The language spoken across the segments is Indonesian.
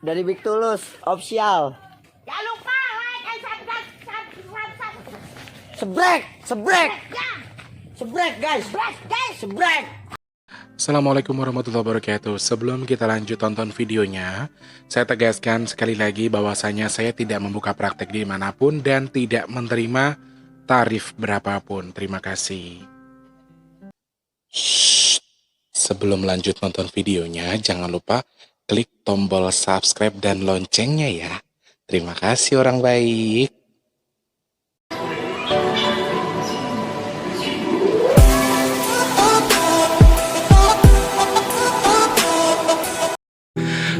Dari Big Tulus official. Jangan lupa like and subscribe. Sebrek, sebrek, Ya, sebrek guys, sebrek. Assalamualaikum warahmatullahi wabarakatuh. Sebelum kita lanjut tonton videonya, saya tegaskan sekali lagi bahwasanya saya tidak membuka praktek dimanapun dan tidak menerima tarif berapapun. Terima kasih. Shh. Sebelum lanjut nonton videonya, jangan lupa klik tombol subscribe dan loncengnya ya. Terima kasih orang baik.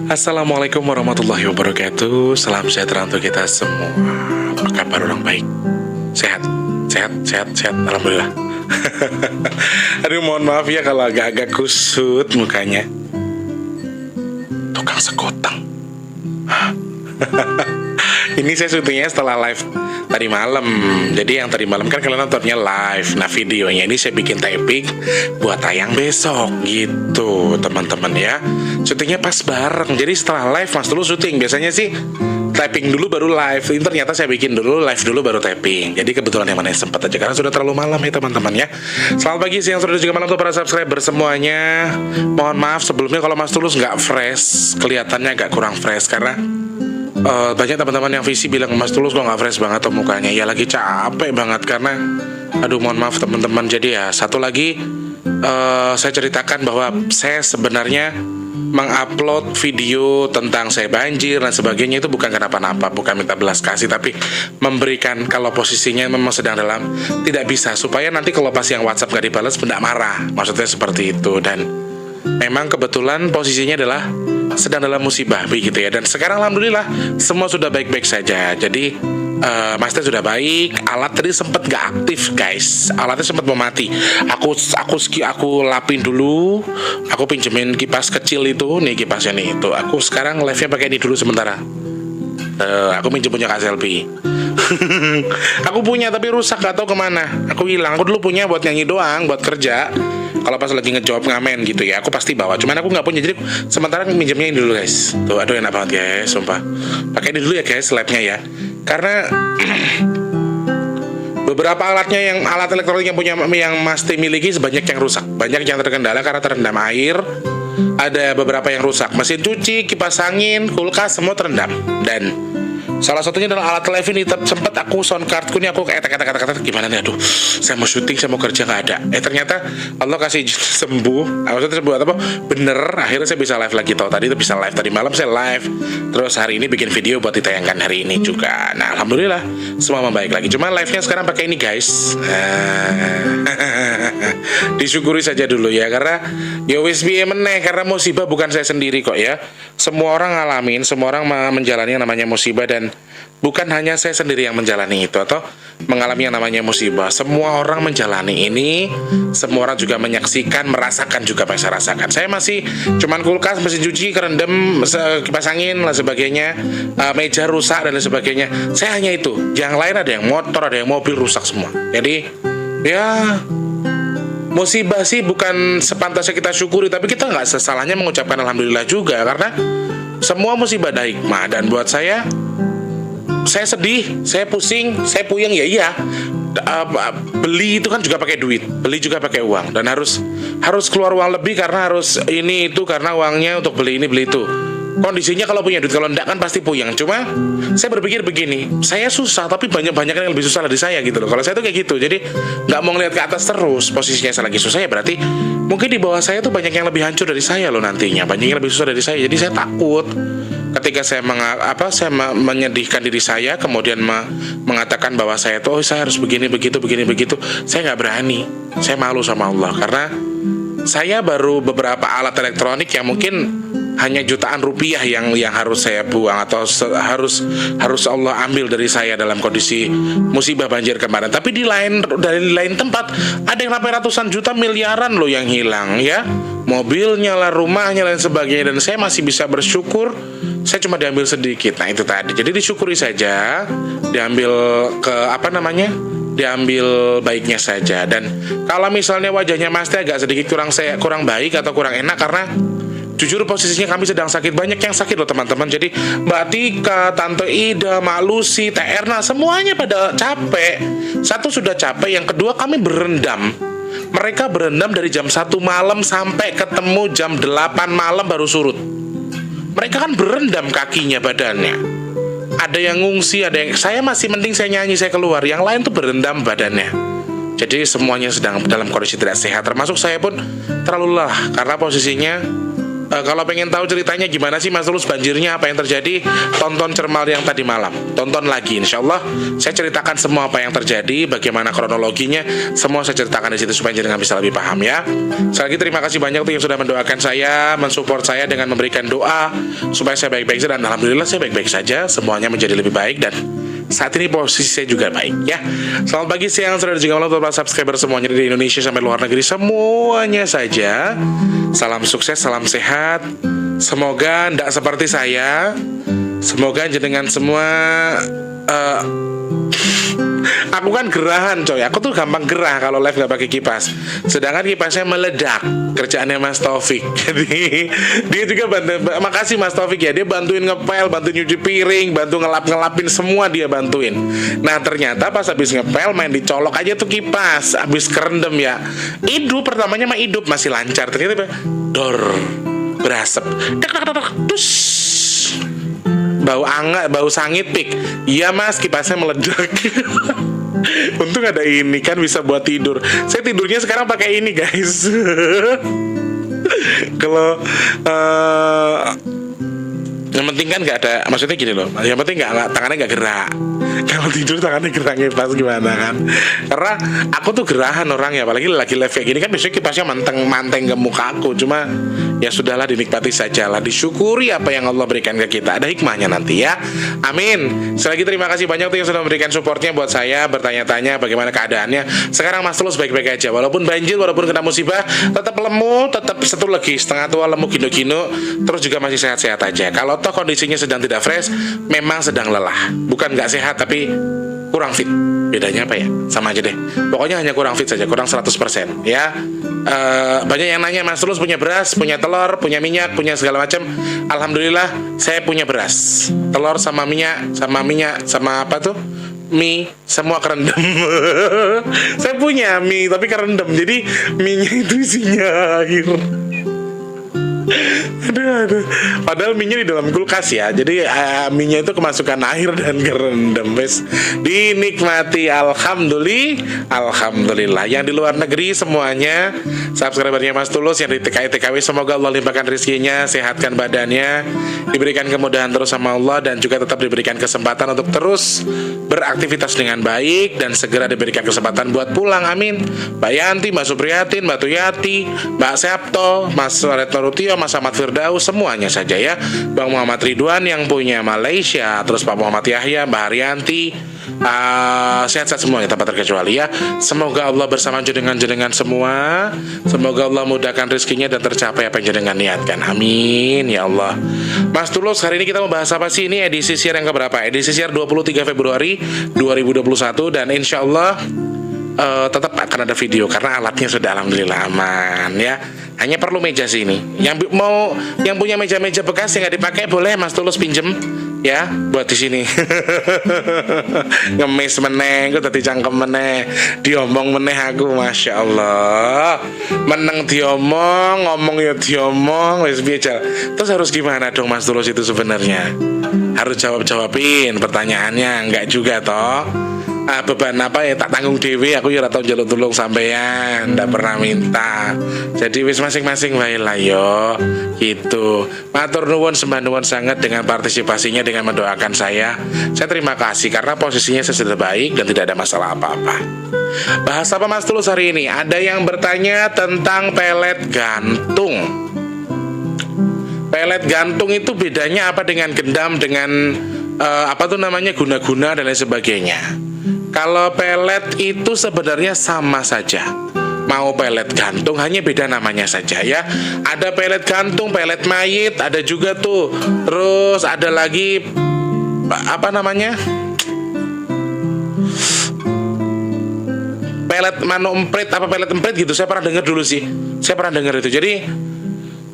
Assalamualaikum warahmatullahi wabarakatuh. Salam sejahtera untuk kita semua. Apa kabar orang baik? Sehat? Sehat. Alhamdulillah. Aduh, mohon maaf ya kalau agak-agak kusut mukanya. Tukang sekoteng. Ini saya syutingnya setelah live tadi malam. Jadi yang tadi malam kan kalian nontonnya live. Nah, videonya ini saya bikin taping buat tayang besok gitu, teman-teman ya. Syutingnya pas bareng. Jadi setelah live Mas dulu syuting. Biasanya sih taping dulu baru live. Ini ternyata saya bikin dulu live dulu baru taping. Jadi kebetulan yang mana yang sempat aja karena sudah terlalu malam ya teman-teman ya. Selamat pagi, siang, sore, dan juga malam untuk para subscriber semuanya. Mohon maaf sebelumnya kalau Mas Tulus nggak fresh, kelihatannya agak kurang fresh karena banyak teman-teman yang visi bilang Mas Tulus kok nggak fresh banget tuh mukanya. Ya lagi capek banget karena aduh mohon maaf teman-teman. Jadi ya satu lagi saya ceritakan bahwa saya sebenarnya mengupload video tentang saya banjir dan sebagainya itu bukan kenapa-napa, bukan minta belas kasih, tapi memberikan kalau posisinya memang sedang dalam tidak bisa supaya nanti kalau pas yang WhatsApp nggak dibalas benda marah, maksudnya seperti itu. Dan memang kebetulan posisinya adalah sedang dalam musibah begitu ya. Dan sekarang alhamdulillah semua sudah baik-baik saja. Jadi Master sudah baik. Alat tadi sempat nggak aktif guys. Alatnya sempat mau mati. Aku lapin dulu. Aku pinjemin kipas kecil itu. Nih kipasnya nih itu. Aku sekarang live-nya pakai ini dulu sementara. Aku minjem punya Kak Selfie. Aku punya tapi rusak, gak tahu kemana. Aku hilang. Aku dulu punya buat nyanyi doang, buat kerja. Kalau pas lagi ngejob ngamen gitu ya, aku pasti bawa. Cuman aku nggak punya, jadi sementara minjemnya ini dulu guys. Tuh, aduh enak banget guys, sumpah. Pakai ini dulu ya guys, labnya ya. Karena beberapa alatnya alat elektronik yang Mas T miliki banyak yang rusak, banyak yang terkendala karena terendam air. Ada beberapa yang rusak, mesin cuci, kipas angin, kulkas semua terendam. Dan salah satunya adalah alat live ini. Sempat aku sound cardku ini aku kayak gimana nih, aduh saya mau syuting, saya mau kerja nggak ada. Ternyata Allah kasih sembuh. Maksudnya sembuh apa? Bener, akhirnya saya bisa live lagi. Tadi itu bisa live, tadi malam saya live. Terus hari ini bikin video buat ditayangkan hari ini juga. Nah alhamdulillah semua membaik lagi. Cuma live-nya sekarang pakai ini guys. Disyukuri saja dulu ya, karena ya wis piye meneh, karena musibah bukan saya sendiri kok ya. Semua orang ngalamin, semua orang menjalani yang namanya musibah, dan bukan hanya saya sendiri yang menjalani itu atau mengalami yang namanya musibah. Semua orang menjalani ini, semua orang juga menyaksikan, merasakan juga apa yang saya rasakan. Saya masih cuman kulkas, mesin cuci kerendam, kipas angin dan sebagainya, meja rusak dan lain sebagainya. Saya hanya itu. Yang lain ada yang motor, ada yang mobil rusak semua. Jadi ya musibah sih bukan sepantasnya kita syukuri, tapi kita nggak sesalahnya mengucapkan alhamdulillah juga, karena semua musibah ada hikmah. Dan buat saya sedih, saya pusing, saya puyeng ya iya. Beli itu kan juga pakai duit, beli juga pakai uang, dan harus keluar uang lebih karena harus ini itu, karena uangnya untuk beli ini beli itu. Kondisinya kalau punya duit, kalau enggak kan pasti puyeng. Cuma saya berpikir begini, saya susah tapi banyak yang lebih susah dari saya gitu loh. Kalau saya tuh kayak gitu, jadi nggak mau ngeliat ke atas terus. Posisinya saya lagi susah ya berarti mungkin di bawah saya tuh banyak yang lebih hancur dari saya loh nantinya, banyak yang lebih susah dari saya. Jadi saya takut ketika saya menyedihkan diri saya, kemudian mengatakan bahwa saya tuh saya harus begini begitu. Saya nggak berani, saya malu sama Allah karena saya baru beberapa alat elektronik yang mungkin hanya jutaan rupiah yang harus saya buang atau harus Allah ambil dari saya dalam kondisi musibah banjir kemarin. Tapi dari lain tempat ada yang sampai ratusan juta, miliaran loh yang hilang ya. Mobilnya lah, rumahnya lain sebagainya, dan saya masih bisa bersyukur. Saya cuma diambil sedikit. Nah itu tadi. Jadi disyukuri saja, diambil diambil baiknya saja. Dan kalau misalnya wajahnya Mas T agak sedikit kurang baik atau kurang enak karena Jujur posisinya kami sedang sakit, banyak yang sakit loh teman-teman. Jadi Mbak Tika, Tante Ida, Mak Lucy, Teh Erna, semuanya pada capek. Satu sudah capek, yang kedua kami berendam. Mereka berendam dari jam 1 malam sampai ketemu jam 8 malam baru surut. Mereka kan berendam kakinya, badannya. Ada yang ngungsi, ada yang... Saya masih mending saya nyanyi, saya keluar. Yang lain tuh berendam badannya. Jadi semuanya sedang dalam kondisi tidak sehat. Termasuk saya pun terlalu lelah. Karena posisinya kalau pengen tahu ceritanya gimana sih Mas Tulus, banjirnya apa yang terjadi, tonton Cermal yang tadi malam. Tonton lagi, insya Allah saya ceritakan semua apa yang terjadi, bagaimana kronologinya, semua saya ceritakan di situ supaya jenengan bisa lebih paham ya. Sekali lagi terima kasih banyak tuh yang sudah mendoakan saya, mensupport saya dengan memberikan doa supaya saya baik-baik saja, dan alhamdulillah saya baik-baik saja, semuanya menjadi lebih baik dan saat ini posisi saya juga baik ya. Selamat pagi, siang, sore, dan juga malam untuk para subscriber semuanya di Indonesia sampai luar negeri semuanya saja. Salam sukses, salam sehat. Semoga tidak seperti saya. Semoga jenengan semua aku kan gerahan coy, aku tuh gampang gerah kalau live gak pakai kipas. Sedangkan kipasnya meledak, kerjaannya Mas Taufik. Jadi dia juga bantu. Makasih Mas Taufik ya, dia bantuin ngepel, bantuin nyuci piring, bantu ngelapin semua dia bantuin. Nah ternyata pas habis ngepel main dicolok aja tuh kipas, habis kerendam ya. Hidup pertamanya mah hidup masih lancar, ternyata dor berasap, dus, bau anget, bau sangit pik. Iya mas, kipasnya meledak. Untung ada ini kan bisa buat tidur. Saya tidurnya sekarang pakai ini guys. Kalau yang penting kan nggak ada, maksudnya gini loh, yang penting nggak tangannya nggak gerak. Kalau tidur tangannya gerak kipas gimana kan? Karena aku tuh gerahan orangnya, apalagi lagi live kayak gini kan biasanya kipasnya manteng ke muka aku. Cuma ya sudahlah, dinikmati sajalah, disyukuri apa yang Allah berikan ke kita. Ada hikmahnya nanti ya. Amin. Sekali lagi terima kasih banyak tuh yang sudah memberikan supportnya buat saya, bertanya-tanya bagaimana keadaannya. Sekarang Mas Tulus baik-baik aja, walaupun banjir, walaupun kena musibah, tetap lemu, tetap satu lagi setengah tua, lemu gino-gino, terus juga masih sehat-sehat aja. Kalau toh kondisinya sedang tidak fresh, memang sedang lelah, bukan nggak sehat tapi kurang fit. Bedanya apa ya? Sama aja deh. Pokoknya hanya kurang fit saja, kurang 100% ya. Banyak yang nanya, Mas Tulus punya beras, punya telur, punya minyak, punya segala macam. Alhamdulillah saya punya beras, telur sama minyak, sama apa tuh? Mie, semua kerendam. Saya punya mie tapi kerendam, jadi mie-nya itu isinya air. Aduh. Padahal minyak di dalam kulkas ya. Jadi minyak itu kemasukan air dan kerendam. Wes dinikmati, alhamdulillah. Yang di luar negeri semuanya subscribernya Mas Tulus, yang di TKI semoga Allah limpahkan rezekinya, sehatkan badannya, diberikan kemudahan terus sama Allah, dan juga tetap diberikan kesempatan untuk terus beraktivitas dengan baik dan segera diberikan kesempatan buat pulang. Amin. Mbak Yanti, Mbak Supriyatin, Mbak Tuyati, Mbak Septo, Mas Retno Rutio, Mas Ahmad Firdaus, semuanya saja ya. Bang Muhammad Ridwan yang punya Malaysia, terus Pak Muhammad Yahya, Mbak Haryanti, sehat-sehat semuanya tanpa terkecuali ya. Semoga Allah bersama jenengan semua. Semoga Allah mudahkan rezekinya dan tercapai apa yang jenengan niatkan. Amin ya Allah. Mas Tulus, hari ini kita membahas apa sih? Ini edisi siar yang keberapa? Edisi siar 23 Februari 2021, dan insya Allah tetap akan ada video karena alatnya sudah alhamdulillah aman ya. Hanya perlu meja sini. Yang punya meja-meja bekas yang nggak dipakai boleh Mas Tulus pinjem ya buat di sini. Ngemis meneh, gue tadi cangkem meneh, diomong meneh aku, masya Allah. Meneng diomong, ngomong ya diomong, wis biasa. Terus harus gimana dong Mas Tulus itu sebenarnya? Harus jawabin pertanyaannya, enggak juga toh? Beban apa ya tak tanggung dewi, aku ya tau jaluk tulung sampeyan, ndak pernah minta. Jadi wis masing-masing wae lah yo gitu. Matur nuwun, sembah nuwun sangat dengan partisipasinya, dengan mendoakan saya. Saya terima kasih karena posisinya saya sudah baik dan tidak ada masalah apa-apa. Bahas apa Mas Tulus hari ini? Ada yang bertanya tentang pelet gantung. Pelet gantung itu bedanya apa dengan gendam, dengan apa tuh namanya, guna-guna dan lain sebagainya. Kalau pelet itu sebenarnya sama saja. Mau pelet gantung, hanya beda namanya saja ya. Ada pelet gantung, pelet mayit, ada juga tuh. Terus ada lagi apa namanya? Pelet manu emprit, apa pelet emprit gitu. Saya pernah dengar dulu sih. Saya pernah dengar itu. Jadi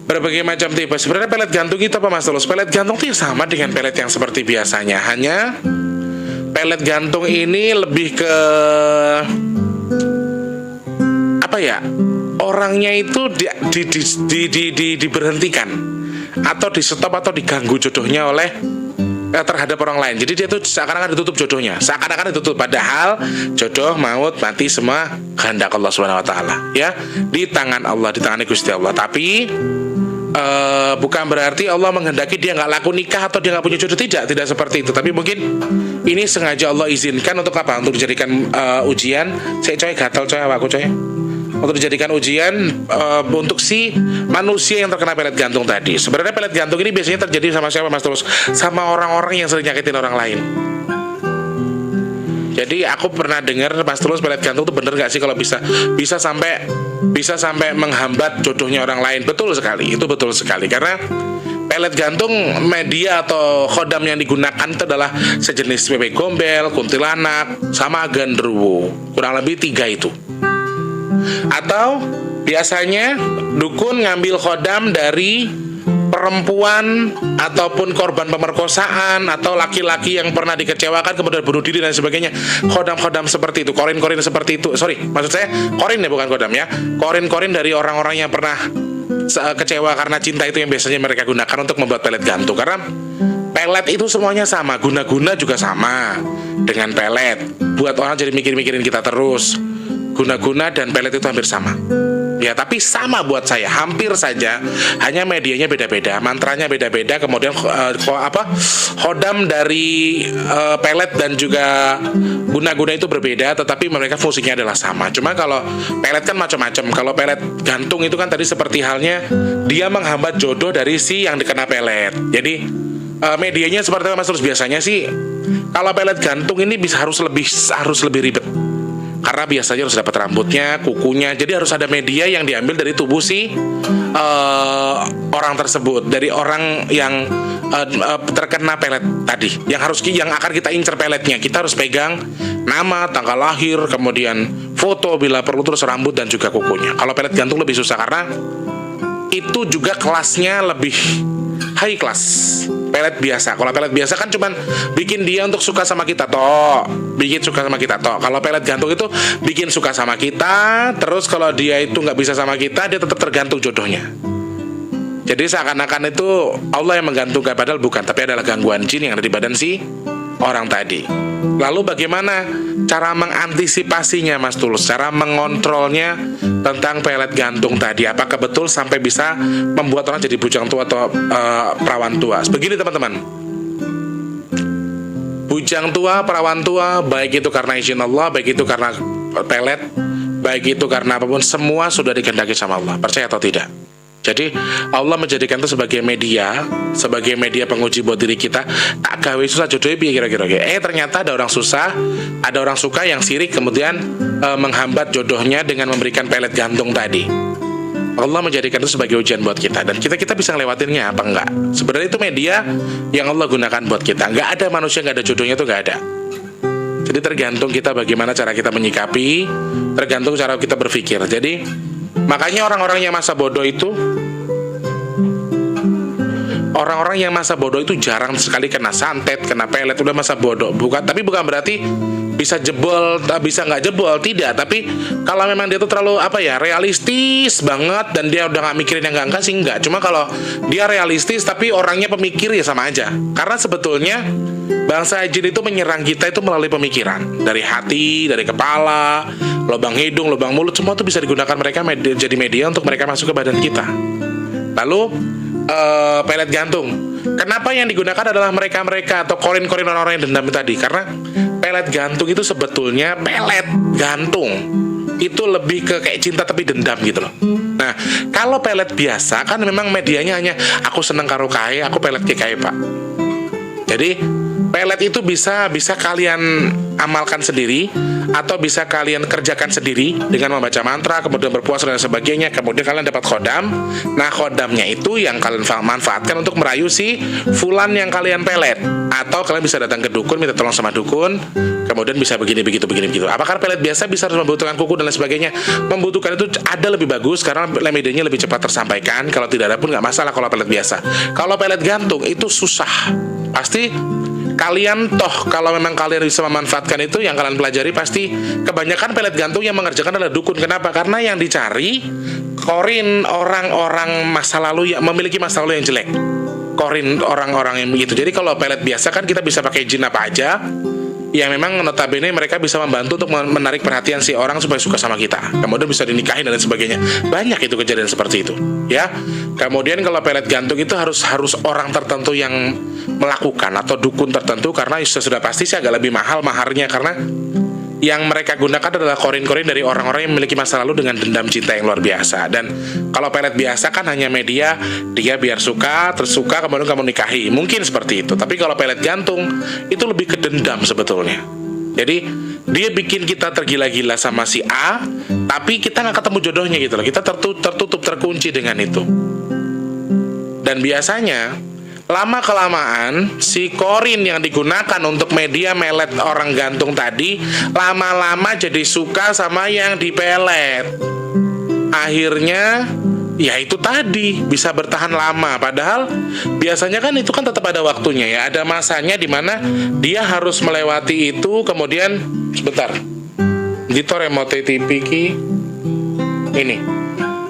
berbagai macam tipe. Sebenarnya pelet gantung itu apa, Mas Tulus? Pelet gantung itu sama dengan pelet yang seperti biasanya, hanya pelet gantung ini lebih ke apa ya? Orangnya itu diberhentikan atau di stop atau diganggu jodohnya oleh terhadap orang lain. Jadi dia tuh seakan-akan ditutup jodohnya, seakan-akan ditutup, padahal jodoh, maut, mati semua kehendak Allah Subhanahu wa taala, ya, di tangan Allah, di tangan Gusti Allah. Tapi bukan berarti Allah menghendaki dia nggak laku nikah atau dia nggak punya jodoh, tidak seperti itu. Tapi mungkin ini sengaja Allah izinkan untuk apa? Untuk dijadikan ujian. Saya coy gatal coy awakku coy. Untuk dijadikan ujian untuk si manusia yang terkena pelet gantung tadi. Sebenarnya pelet gantung ini biasanya terjadi sama siapa, Mas Tulus? Sama orang-orang yang sering nyakitin orang lain. Jadi aku pernah dengar, Mas Tulus, pelet gantung itu bener nggak sih kalau bisa sampai menghambat jodohnya orang lain? Betul sekali, itu betul sekali. Karena pelet gantung, media atau khodam yang digunakan itu adalah sejenis bebek gombel, kuntilanak, sama genderuwo. Kurang lebih 3 itu. Atau biasanya dukun ngambil khodam dari perempuan ataupun korban pemerkosaan atau laki-laki yang pernah dikecewakan kemudian bunuh diri dan sebagainya. Khodam-khodam seperti itu, korin-korin seperti itu. Sorry, maksud saya korin ya, bukan khodam ya. Korin-korin dari orang-orang yang pernah kecewa karena cinta, itu yang biasanya mereka gunakan untuk membuat pelet gantung. Karena pelet itu semuanya sama, guna-guna juga sama dengan pelet. Buat orang jadi mikir-mikirin kita terus. Guna-guna dan pelet itu hampir sama. Ya, tapi sama buat saya, hampir saja. Hanya medianya beda-beda, mantranya beda-beda. Kemudian khodam dari pelet dan juga guna-guna itu berbeda, tetapi mereka fungsinya adalah sama. Cuma kalau pelet kan macam-macam. Kalau pelet gantung itu kan tadi seperti halnya dia menghambat jodoh dari si yang dikena pelet. Jadi medianya seperti apa, Mas Tulus? Biasanya sih kalau pelet gantung ini harus lebih ribet. Karena biasanya harus dapat rambutnya, kukunya. Jadi harus ada media yang diambil dari tubuh si orang tersebut, dari orang yang terkena pelet tadi. Yang akan kita incer peletnya. Kita harus pegang nama, tanggal lahir, kemudian foto bila perlu, terus rambut dan juga kukunya. Kalau pelet gantung lebih susah karena itu juga kelasnya lebih high class. Pelet biasa, kalau pelet biasa kan cuman bikin dia untuk suka sama kita toh, Kalau pelet gantung itu bikin suka sama kita, terus kalau dia itu nggak bisa sama kita, dia tetap tergantung jodohnya. Jadi seakan-akan itu Allah yang menggantungkan, padahal bukan, tapi adalah gangguan jin yang ada di badan si orang tadi. Lalu bagaimana cara mengantisipasinya, Mas Tulus? Cara mengontrolnya tentang pelet gantung tadi. Apakah betul sampai bisa membuat orang jadi bujang tua atau perawan tua? Begini teman-teman, bujang tua, perawan tua, baik itu karena izin Allah, baik itu karena pelet, baik itu karena apapun, semua sudah dikehendaki sama Allah. Percaya atau tidak? Jadi Allah menjadikan itu sebagai media penguji buat diri kita. Tak gawe susah jodohnya piye kira-kira. Ternyata ada orang susah, ada orang suka yang sirik, kemudian menghambat jodohnya dengan memberikan pelet gantung tadi. Allah menjadikan itu sebagai ujian buat kita, dan kita bisa ngelewatinnya apa enggak. Sebenarnya itu media yang Allah gunakan buat kita. Enggak ada manusia enggak ada jodohnya, itu enggak ada. Jadi tergantung kita bagaimana cara kita menyikapi, tergantung cara kita berpikir. Jadi makanya orang-orang yang masa bodoh itu jarang sekali kena santet, kena pelet, udah masa bodoh. Tapi bukan berarti bisa jebol, bisa nggak jebol, tidak. Tapi kalau memang dia tuh terlalu realistis banget dan dia udah nggak mikirin yang enggak sih enggak. Cuma kalau dia realistis tapi orangnya pemikir, ya sama aja. Karena sebetulnya bangsa jin itu menyerang kita itu melalui pemikiran, dari hati, dari kepala, lubang hidung, lubang mulut, semua itu bisa digunakan mereka jadi media untuk mereka masuk ke badan kita. Lalu pelet gantung, kenapa yang digunakan adalah mereka-mereka atau korin-korin orang-orang yang dendam tadi? Karena pelet gantung itu sebetulnya pelet gantung itu lebih ke kayak cinta tapi dendam gitu loh. Nah, kalau pelet biasa kan memang medianya hanya aku seneng karo kae, aku pelet ke kae pak. Jadi pelet itu bisa kalian amalkan sendiri atau bisa kalian kerjakan sendiri dengan membaca mantra, kemudian berpuasa dan sebagainya. Kemudian kalian dapat khodam. Nah, khodamnya itu yang kalian manfaatkan untuk merayu si fulan yang kalian pelet. Atau kalian bisa datang ke dukun, minta tolong sama dukun, kemudian bisa begini begitu. Apakah pelet biasa bisa harus membutuhkan kuku dan lain sebagainya? Membutuhkan itu ada lebih bagus karena remedinya lebih cepat tersampaikan. Kalau tidak ada pun nggak masalah kalau pelet biasa. Kalau pelet gantung itu susah. Pasti kalian kalau memang kalian bisa memanfaatkan itu, yang kalian pelajari pasti kebanyakan pelet gantung yang mengerjakan adalah dukun. Kenapa? Karena yang dicari korin orang-orang masa lalu yang memiliki masa lalu yang jelek. Korin orang-orang yang begitu. Jadi kalau pelet biasa kan kita bisa pakai jin apa aja yang memang notabene mereka bisa membantu untuk menarik perhatian si orang supaya suka sama kita. Kemudian bisa dinikahin dan lain sebagainya. Banyak itu kejadian seperti itu, ya. Kemudian kalau pelet gantung itu harus orang tertentu yang melakukan atau dukun tertentu, karena sudah pasti sih agak lebih mahal maharnya, karena yang mereka gunakan adalah korin-korin dari orang-orang yang memiliki masa lalu dengan dendam cinta yang luar biasa. Dan kalau pelet biasa kan hanya media, dia biar suka, tersuka, kemudian kamu nikahi. Mungkin seperti itu. Tapi kalau pelet gantung, itu lebih ke dendam sebetulnya. Jadi, dia bikin kita tergila-gila sama si A, tapi kita nggak ketemu jodohnya gitu loh. Kita tertutup, terkunci dengan itu. Dan biasanya lama-kelamaan si korin yang digunakan untuk media melet orang gantung tadi lama-lama jadi suka sama yang dipelet. Akhirnya ya itu tadi bisa bertahan lama. Padahal biasanya kan itu kan tetap ada waktunya ya. Ada masanya di mana dia harus melewati itu. Kemudian sebentar, gitu remote TV ki ini.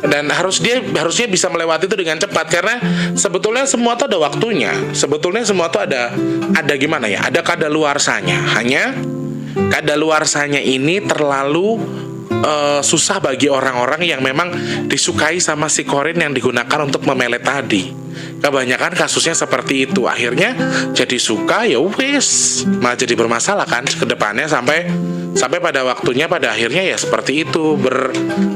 Dan harusnya bisa melewati itu dengan cepat, karena sebetulnya semua itu ada waktunya. Sebetulnya semua itu ada gimana ya? Ada kadaluarsanya. Hanya kadaluarsanya ini terlalu susah bagi orang-orang yang memang disukai sama si korin yang digunakan untuk memelet tadi. Kebanyakan kasusnya seperti itu. Akhirnya jadi suka, ya wis, malah jadi bermasalah kan ke depannya sampai pada waktunya, pada akhirnya ya seperti itu,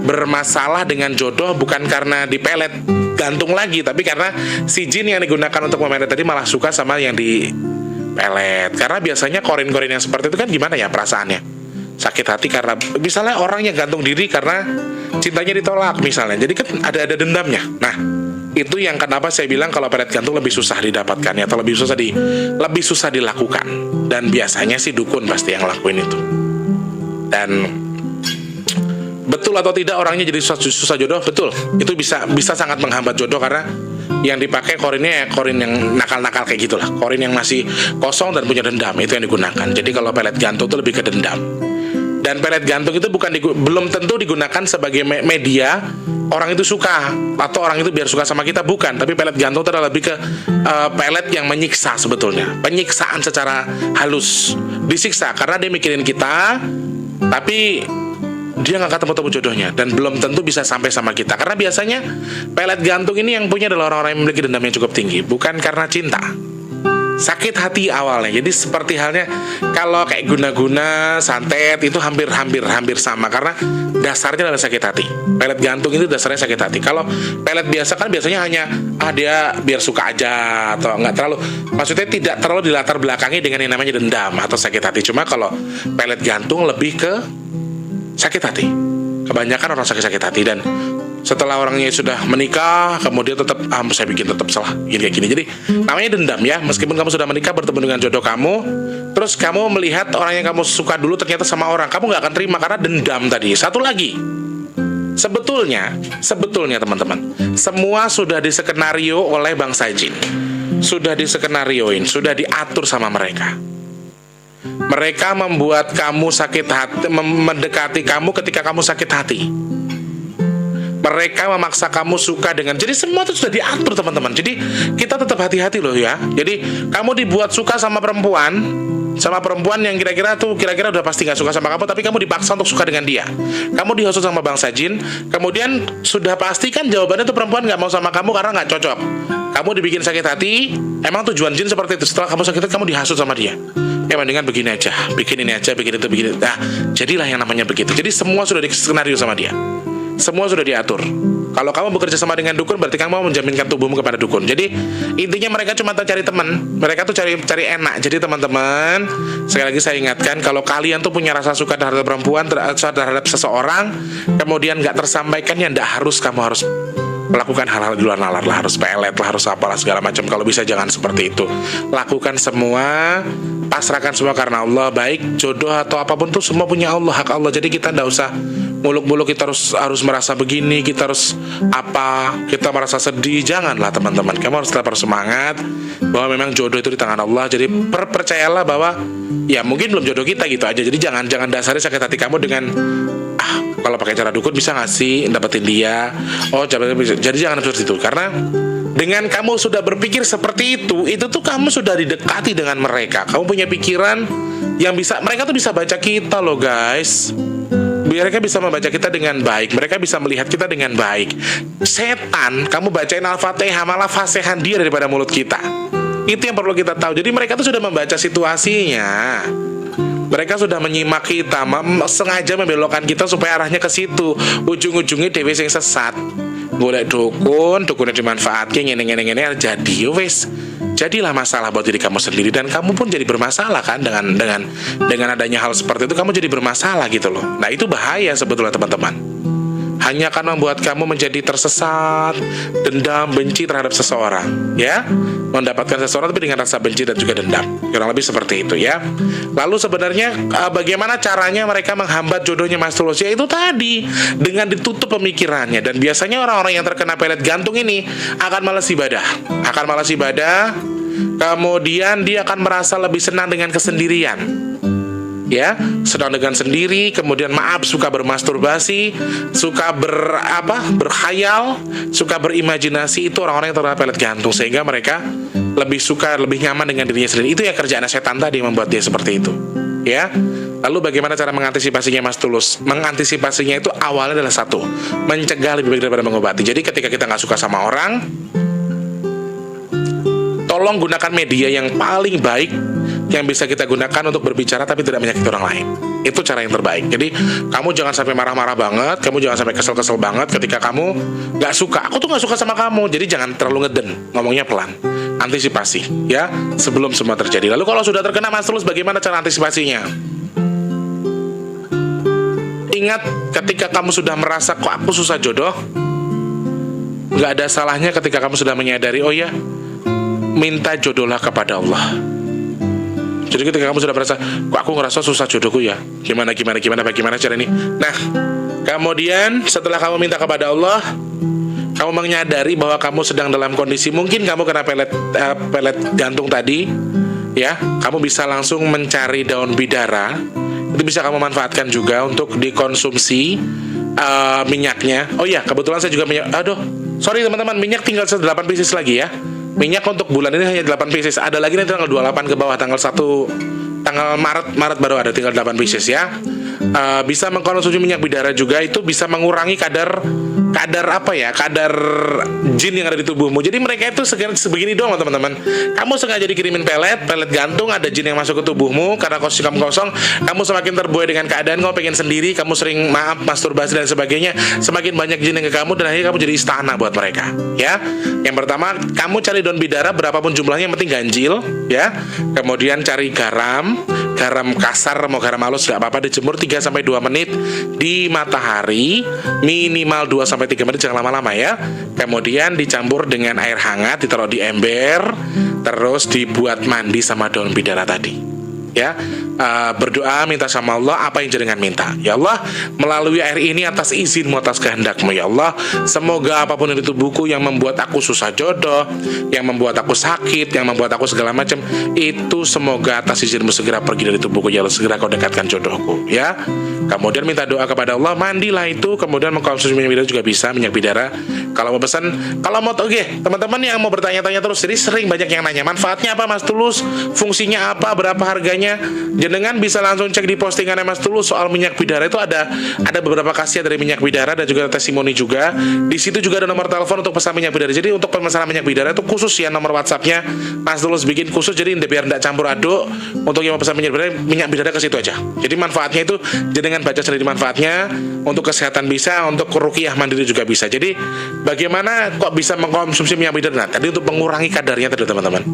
bermasalah dengan jodoh, bukan karena dipelet gantung lagi, tapi karena si jin yang digunakan untuk memelet tadi malah suka sama yang dipelet. Karena biasanya korin-korin yang seperti itu kan gimana ya perasaannya, sakit hati karena misalnya orang yang gantung diri karena cintanya ditolak misalnya, jadi kan ada dendamnya. Nah, itu yang kenapa saya bilang kalau pelet gantung lebih susah didapatkan ya, atau lebih susah dilakukan. Dan biasanya sih dukun pasti yang lakuin itu. Dan betul atau tidak orangnya jadi susah jodoh, betul. Itu bisa sangat menghambat jodoh, karena yang dipakai korinnya ya korin yang nakal-nakal kayak gitulah, korin yang masih kosong dan punya dendam, itu yang digunakan. Jadi kalau pelet gantung itu lebih ke dendam. Dan pelet gantung itu belum tentu digunakan sebagai media orang itu suka atau orang itu biar suka sama kita, bukan. Tapi pelet gantung itu adalah lebih ke pelet yang menyiksa sebetulnya, penyiksaan secara halus, disiksa karena dia mikirin kita, tapi dia nggak ketemu jodohnya dan belum tentu bisa sampai sama kita. Karena biasanya pelet gantung ini yang punya adalah orang-orang yang memiliki dendam yang cukup tinggi, bukan karena cinta, sakit hati awalnya. Jadi seperti halnya kalau kayak guna-guna, santet itu hampir sama, karena dasarnya adalah sakit hati. Pelet gantung itu dasarnya sakit hati. Kalau pelet biasa kan biasanya hanya dia biar suka aja, atau nggak terlalu, maksudnya tidak terlalu dilatar belakangi dengan yang namanya dendam atau sakit hati. Cuma kalau pelet gantung lebih ke sakit hati. Kebanyakan orang sakit hati, dan setelah orangnya sudah menikah kemudian tetap saya bikin tetap salah gini. Jadi namanya dendam ya. Meskipun kamu sudah menikah bertemu dengan jodoh kamu, terus kamu melihat orang yang kamu suka dulu ternyata sama orang, kamu nggak akan terima karena dendam tadi. Satu lagi, sebetulnya teman-teman, semua sudah diskenario oleh bangsa jin, sudah diskenarioin, sudah diatur sama mereka. Mereka membuat kamu sakit hati, mendekati kamu ketika kamu sakit hati. Mereka memaksa kamu suka dengan, jadi semua itu sudah diatur teman-teman. Jadi kita tetap hati-hati loh ya. Jadi kamu dibuat suka sama perempuan yang kira-kira udah pasti nggak suka sama kamu, tapi kamu dipaksa untuk suka dengan dia. Kamu dihasut sama bangsa jin, kemudian sudah pasti kan jawabannya tuh perempuan nggak mau sama kamu karena nggak cocok. Kamu dibikin sakit hati. Emang tujuan jin seperti itu. Setelah kamu sakit hati, kamu dihasut sama dia. Ya mendingan begini aja, bikin ini aja, bikin itu, bikin itu. Nah, jadilah yang namanya begitu. Jadi semua sudah diskenario sama dia. Semua sudah diatur. Kalau kamu bekerja sama dengan dukun, berarti kamu mau menjaminkan tubuhmu kepada dukun. Jadi intinya mereka cuma cari teman, mereka tuh cari enak. Jadi teman-teman, sekali lagi saya ingatkan, kalau kalian tuh punya rasa suka terhadap perempuan, terhadap seseorang, kemudian nggak tersampaikan, ya nggak harus kamu harus melakukan hal-hal di luar nalar lah, harus pelet lah, harus apalah segala macam. Kalau bisa jangan seperti itu. Lakukan semua, pasrahkan semua karena Allah. Baik jodoh atau apapun tuh semua punya Allah, hak Allah. Jadi kita nggak usah muluk-muluk kita harus merasa begini, kita harus apa, kita merasa sedih. Janganlah teman-teman, kamu harus tetap bersemangat bahwa memang jodoh itu di tangan Allah. Jadi percayalah bahwa ya mungkin belum jodoh kita gitu aja. Jadi jangan dasari sakit hati kamu dengan kalau pakai cara dukun bisa nggak sih dapetin dia. Jadi jangan seperti itu, karena dengan kamu sudah berpikir seperti itu tuh kamu sudah didekati dengan mereka. Kamu punya pikiran yang bisa, mereka tuh bisa baca kita loh guys. Mereka bisa membaca kita dengan baik, mereka bisa melihat kita dengan baik. Setan, kamu bacain Al-Fatihah malah fasihan dia daripada mulut kita. Itu yang perlu kita tahu. Jadi mereka tuh sudah membaca situasinya. Mereka sudah menyimak kita, sengaja membelokkan kita supaya arahnya ke situ. Ujung-ujungnya dewe sing sesat. Golek dukunnya dimanfaatkan, ngene jadi wes. Jadilah masalah buat diri kamu sendiri, dan kamu pun jadi bermasalah kan dengan adanya hal seperti itu, kamu jadi bermasalah gitu loh. Nah, itu bahaya sebetulnya teman-teman. Hanya akan membuat kamu menjadi tersesat, dendam, benci terhadap seseorang, ya. Mendapatkan seseorang tapi dengan rasa benci dan juga dendam. Kurang lebih seperti itu ya. Lalu sebenarnya bagaimana caranya mereka menghambat jodohnya Mas Tulus? Ya itu tadi, dengan ditutup pemikirannya. Dan biasanya orang-orang yang terkena pelet gantung ini akan malas ibadah. Kemudian dia akan merasa lebih senang dengan kesendirian. Ya, sedang dengan sendiri, kemudian suka bermasturbasi, suka berkhayal, suka berimajinasi. Itu orang-orang yang terkena pelet gantung, sehingga mereka lebih nyaman dengan dirinya sendiri. Itu ya kerjaan setan tadi yang membuat dia seperti itu. Ya. Lalu bagaimana cara mengantisipasinya Mas Tulus? Mengantisipasinya itu awalnya adalah satu, mencegah lebih baik daripada mengobati. Jadi ketika kita nggak suka sama orang, tolong gunakan media yang paling baik yang bisa kita gunakan untuk berbicara tapi tidak menyakiti orang lain. Itu cara yang terbaik. Jadi kamu jangan sampai marah-marah banget, kamu jangan sampai kesel-kesel banget ketika kamu gak suka. Aku tuh gak suka sama kamu. Jadi jangan terlalu ngeden, ngomongnya pelan. Antisipasi ya, sebelum semua terjadi. Lalu kalau sudah terkena Mas Tulus, bagaimana cara antisipasinya? Ingat, ketika kamu sudah merasa kok aku susah jodoh, gak ada salahnya ketika kamu sudah menyadari, oh ya, minta jodohlah kepada Allah. Jadi ketika kamu sudah merasa, kok aku ngerasa susah jodohku ya, gimana cara ini. Nah, kemudian setelah kamu minta kepada Allah, kamu menyadari bahwa kamu sedang dalam kondisi, mungkin kamu kena pelet gantung tadi, ya, kamu bisa langsung mencari daun bidara. Itu bisa kamu manfaatkan juga untuk dikonsumsi minyaknya. Oh iya, kebetulan saya juga minyak. Sorry teman-teman, minyak tinggal 8 pieces lagi ya. Minyak untuk bulan ini hanya 8 pieces. Ada lagi nanti tanggal 28 ke bawah, tanggal Maret baru ada, tinggal 8 pieces ya. Bisa mengkonsumsi minyak bidara juga, itu bisa mengurangi kadar jin yang ada di tubuhmu. Jadi mereka itu sebegini doang teman-teman. Kamu sengaja dikirimin pelet gantung, ada jin yang masuk ke tubuhmu karena kamu kosong. Kamu semakin terbuai dengan keadaan, kamu pengen sendiri, kamu sering masturbasi dan sebagainya. Semakin banyak jin yang ke kamu, dan akhirnya kamu jadi istana buat mereka. Ya, yang pertama kamu cari daun bidara berapapun jumlahnya, yang penting ganjil. Ya, kemudian cari garam kasar, mau garam halus gak apa-apa, dijemur 3-2 menit di matahari, minimal 2-3 menit, jangan lama-lama ya. Kemudian dicampur dengan air hangat, ditaruh di ember, terus dibuat mandi sama daun bidara tadi. Ya, berdoa minta sama Allah apa yang jenengan minta. Ya Allah, melalui air ini atas izinmu, atas kehendakmu ya Allah, semoga apapun yang di tubuhku yang membuat aku susah jodoh, yang membuat aku sakit, yang membuat aku segala macam, itu semoga atas izinmu segera pergi dari tubuhku ya Allah, segera kau dekatkan jodohku ya. Kemudian minta doa kepada Allah, mandilah itu, kemudian mengkonsumsi minyak bidara juga bisa, minyak bidara. Kalau mau pesan, kalau mau teman-teman yang mau bertanya-tanya terus, jadi sering banyak yang nanya, manfaatnya apa Mas Tulus, fungsinya apa, berapa harganya, jenengan bisa langsung cek di postingan Mas Tulus soal minyak bidara. Itu ada beberapa khasiat dari minyak bidara dan juga testimoni juga. Di situ juga ada nomor telepon untuk pesan minyak bidara. Jadi untuk pemesanan minyak bidara itu khusus ya, nomor WhatsAppnya Mas Tulus bikin khusus, jadi biar tidak campur aduk. Untuk yang mau pesan minyak bidara ke situ aja. Jadi manfaatnya itu jenengan dengan baca sendiri manfaatnya, untuk kesehatan bisa, untuk ruqyah mandiri juga bisa. Jadi bagaimana kok bisa mengkonsumsi minyak bidara? Tadi untuk mengurangi kadarnya tadi teman-teman.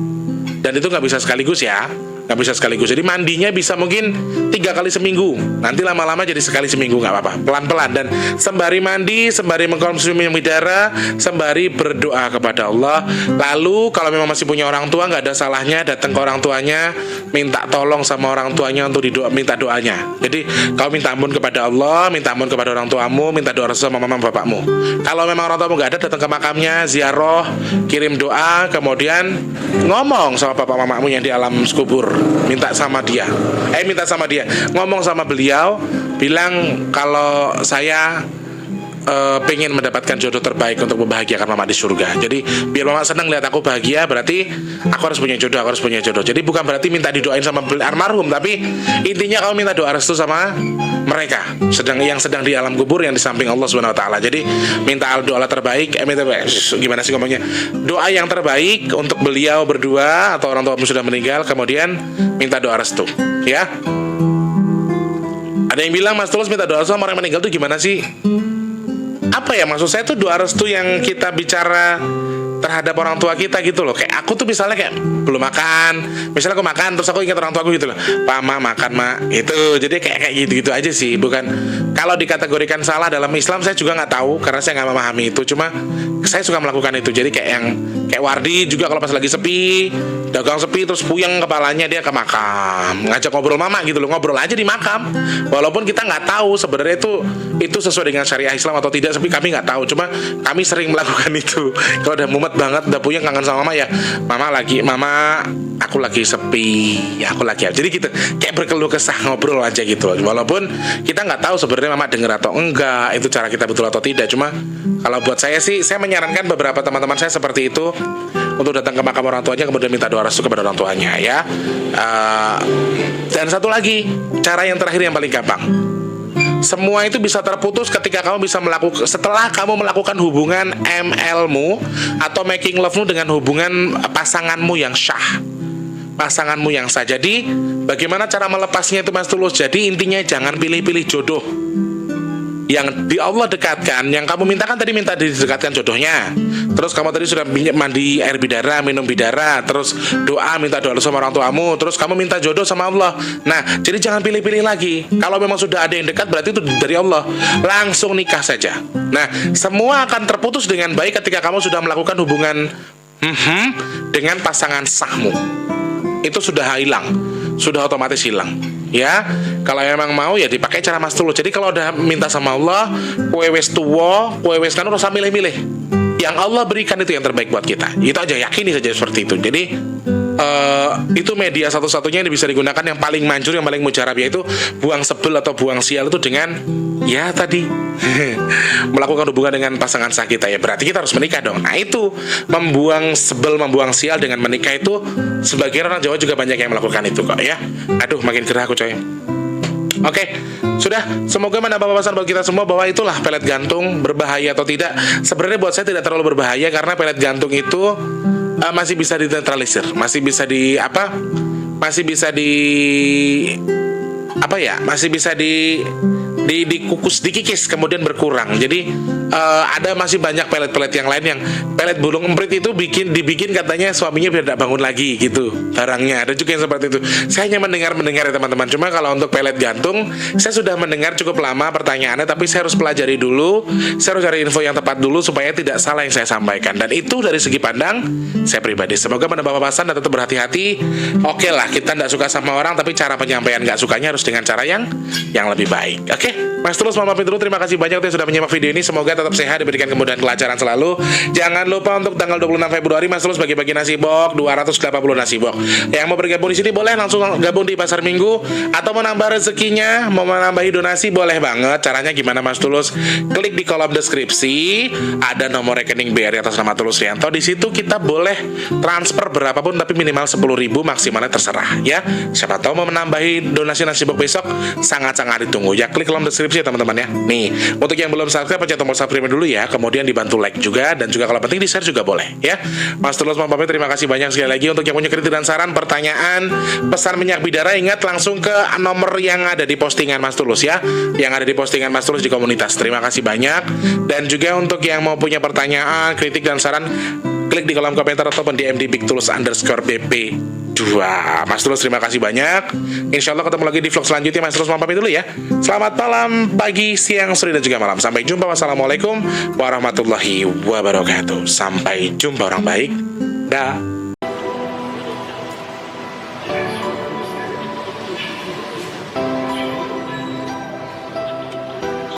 Dan itu nggak bisa sekaligus ya, nggak bisa sekaligus. Jadi mandinya bisa mungkin 3 kali seminggu, nanti lama-lama jadi sekali seminggu, nggak apa-apa, pelan-pelan. Dan sembari mandi, sembari mengkonsumsi minyak bidara, sembari berdoa kepada Allah. Lalu kalau memang masih punya orang tua, nggak ada salahnya datang ke orang tuanya, minta tolong sama orang tuanya untuk minta doanya. Jadi kau minta ampun kepada Allah, minta ampun kepada orang tuamu, minta doa sama mama bapakmu. Kalau memang orang tuamu nggak ada, datang ke makamnya, ziarah, kirim doa, kemudian ngomong sama bapak mamamu yang di alam kubur, minta sama dia, ngomong sama beliau, bilang kalau saya pengen mendapatkan jodoh terbaik untuk membahagiakan mama di surga. Jadi biar mama senang lihat aku bahagia, berarti aku harus punya jodoh, Jadi bukan berarti minta didoain sama almarhum, tapi intinya kamu minta doa restu sama mereka yang sedang di alam kubur, yang di samping Allah Subhanahu wa taala. Jadi minta doa terbaik, gimana sih ngomongnya? Doa yang terbaik untuk beliau berdua atau orang tua sudah meninggal, kemudian minta doa restu, ya. Ada yang bilang, Mas Tulus minta doa sama orang yang meninggal itu gimana sih? Apa ya maksud saya tuh doa restu yang kita bicara terhadap orang tua kita gitu loh. Kayak aku tuh misalnya kayak belum makan, misalnya aku makan terus aku ingat orang tua aku gitu loh, Pak, Ma, makan, Ma, gitu. Jadi kayak gitu-gitu aja sih. Bukan, kalau dikategorikan salah dalam Islam saya juga nggak tahu karena saya nggak memahami itu. Cuma saya suka melakukan itu. Jadi kayak Wardi juga kalau pas lagi sepi, dagang sepi terus puyeng kepalanya, dia ke makam, ngajak ngobrol mama gitu loh, ngobrol aja di makam. Walaupun kita nggak tahu sebenarnya itu sesuai dengan syariah Islam atau tidak, tapi kami nggak tahu. Cuma kami sering melakukan itu. Kalau udah mumet banget, udah puyeng, kangen sama mama, ya mama aku lagi sepi, ya aku lagi, jadi gitu, kayak berkeluh kesah, ngobrol aja gitu. Walaupun kita nggak tahu sebenarnya mama dengar atau enggak, itu cara kita betul atau tidak. Cuma kalau buat saya sih, saya menyarankan beberapa teman-teman saya seperti itu, untuk datang ke makam orang tuanya kemudian minta doa restu kepada orang tuanya, ya. Dan satu lagi, cara yang terakhir yang paling gampang. Semua itu bisa terputus ketika kamu bisa setelah kamu melakukan hubungan ML-mu atau making love-mu dengan hubungan pasanganmu yang syah, pasanganmu yang sah. Jadi bagaimana cara melepasnya itu, Mas Tulus? Jadi intinya jangan pilih-pilih jodoh. Yang di Allah dekatkan, yang kamu mintakan tadi, minta didekatkan jodohnya. Terus kamu tadi sudah mandi air bidara, minum bidara, terus minta doa sama orang tuamu, terus kamu minta jodoh sama Allah. Nah, jadi jangan pilih-pilih lagi. Kalau memang sudah ada yang dekat, berarti itu dari Allah. Langsung nikah saja. Nah, semua akan terputus dengan baik ketika kamu sudah melakukan hubungan dengan pasangan sahmu. Itu sudah hilang, sudah otomatis hilang. Ya, kalau memang mau ya dipakai cara Mas Tulus. Jadi kalau udah minta sama Allah, kowe wis tuwa, kowe wis kan, usah milih-milih. Yang Allah berikan itu yang terbaik buat kita. Itu aja, yakini saja seperti itu. Jadi itu media satu-satunya yang bisa digunakan, yang paling manjur, yang paling mujarab, yaitu buang sebel atau buang sial itu dengan ya tadi melakukan hubungan dengan pasangan sah kita, ya berarti kita harus menikah dong. Nah itu, membuang sebel, membuang sial dengan menikah itu, sebagian orang Jawa juga banyak yang melakukan itu kok, ya. Aduh, makin gerah aku coy. Oke, sudah. Semoga menambah wawasan bagi kita semua bahwa itulah pelet gantung, berbahaya atau tidak. Sebenarnya buat saya tidak terlalu berbahaya, karena pelet gantung itu masih bisa dinetralisir, masih bisa dikukus, dikikis, kemudian berkurang. Jadi ada masih banyak pelet-pelet yang lain, yang pelet burung emprit itu dibikin katanya suaminya biar tidak bangun lagi gitu barangnya. Ada juga yang seperti itu. Saya hanya mendengar ya teman-teman. Cuma kalau untuk pelet gantung, saya sudah mendengar cukup lama pertanyaannya, tapi saya harus pelajari dulu, saya harus cari info yang tepat dulu supaya tidak salah yang saya sampaikan. Dan itu dari segi pandang saya pribadi. Semoga menambah wawasan dan tetap berhati-hati. Oke lah, kita tidak suka sama orang, tapi cara penyampaian nggak sukanya harus dengan cara yang lebih baik. Oke, Mas Tulus, Mama Pintru, terima kasih banyak yang sudah menyimak video ini. Semoga tetap sehat, diberikan kemudahan, kelancaran selalu. Jangan lupa untuk tanggal 26 Februari Mas Tulus bagi-bagi nasi box, 280 nasi box. Yang mau bergabung di sini boleh langsung gabung di Pasar Minggu, atau menambah rezekinya, mau menambahi donasi boleh banget. Caranya gimana, Mas Tulus? Klik di kolom deskripsi, ada nomor rekening BRI atas nama Tulus Rianto. Di situ kita boleh transfer berapapun, tapi minimal 10.000, maksimalnya terserah, ya. Siapa tahu mau menambahi donasi nasi box besok, sangat-sangat ditunggu. Ya, klik kolom deskripsi ya teman-teman ya. Nih, untuk yang belum subscribe pencet tombol subscribe dulu ya, kemudian dibantu like juga, dan juga kalau penting di share juga boleh ya. Mas Tulus, Mam Pape, terima kasih banyak sekali lagi. Untuk yang punya kritik dan saran, pertanyaan, pesan minyak bidara, ingat langsung ke nomor yang ada di postingan Mas Tulus ya, yang ada di postingan Mas Tulus di komunitas. Terima kasih banyak. Dan juga untuk yang mau punya pertanyaan, kritik dan saran, klik di kolom komentar ataupun DM di @bigtulus_bp2. Mas Tulus, terima kasih banyak. Insya Allah ketemu lagi di vlog selanjutnya. Mas Tulus, Mam Pape dulu ya. Selamat malam, pagi, siang, sore, dan juga malam. Sampai jumpa. Wassalamualaikum warahmatullahi wabarakatuh. Sampai jumpa orang baik. Dah.